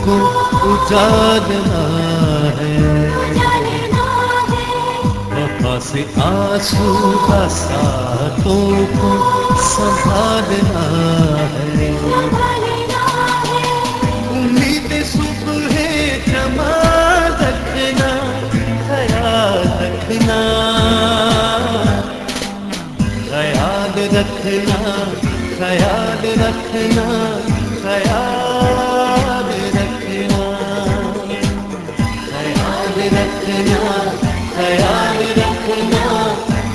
को उजाड़ना है, वफा से आंसू बरसातों को संभालना है। उम्मीद सुबह जमा रखना, ख्याल रखना, ख्याल रखना, ख्याल रखना, ख्याल रखना, ख्याल रखना, ख्याल रखना,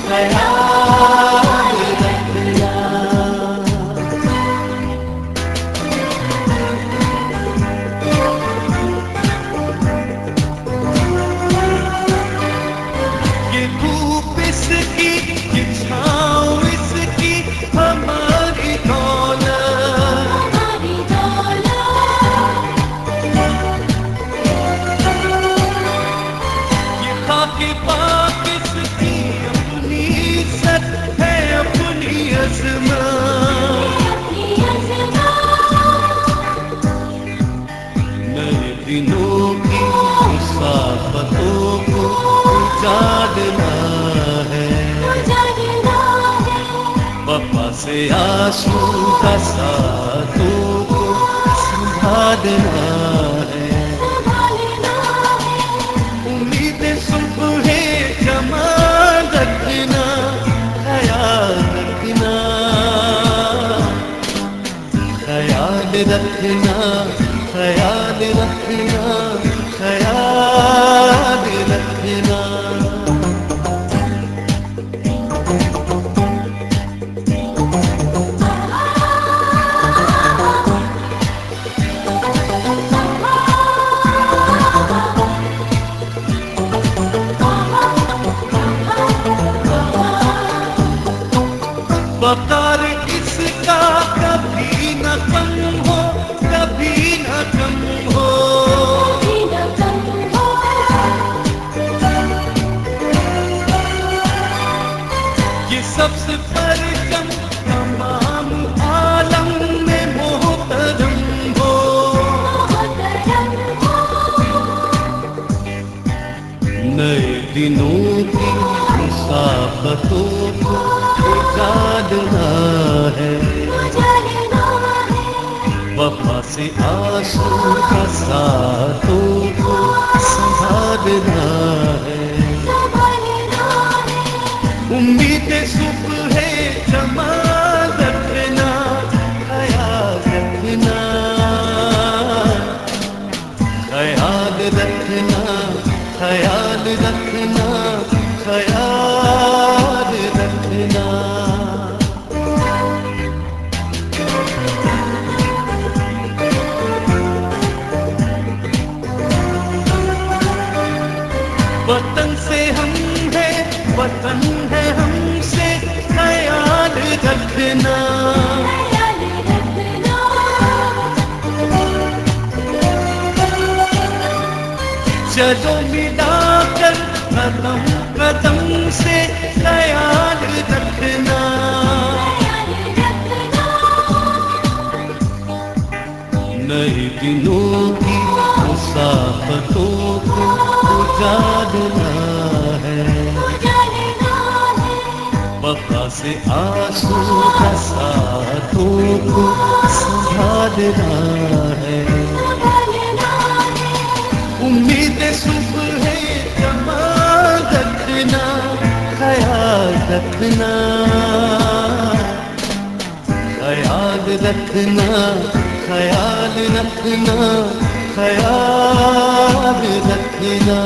ख्याल रखना। ये धूप इसकी, ये छाँव इसकी, हमारी दौलत, ये खाके पाक इसकी, अपनी इज्जत है, अपनी अज़मत। नए दिनों की मुसाफतों को उजाड़ना है, वफा से आंसू बरसातों को संभालना है। उम्मीद सुबह जमा रखना, ख्याल रखना, ख्याल रखना, ख्याल रखना, ख्याल रखना। वकार इसका कभी न कम हो, कभी न कम हो, ये सबसे परकम तमाम आलम में मोहतरम हो। नए दिनों की मुसाफतों को उजाड़ना है, वफा से आंसू बरसातों को संभालना है। उम्मीद सुबह जमा रखना, ख्याल रखना, ख्याल रखना, ख्याल रखना, ख्याल रखना। वतन से हम है, वतन है हमसे, ख्याल रखना, चलो मिलाकर कदम कदम से, ख्याल रखना। नए दिनों की मुसाफतों को उजाड़ना है, वफा से आंसू बरसातों को संभालना है। उम्मीद सुबह जमा रखना, ख्याल रखना, ख्याल रखना, ख्याल रखना, ख्याल रखना।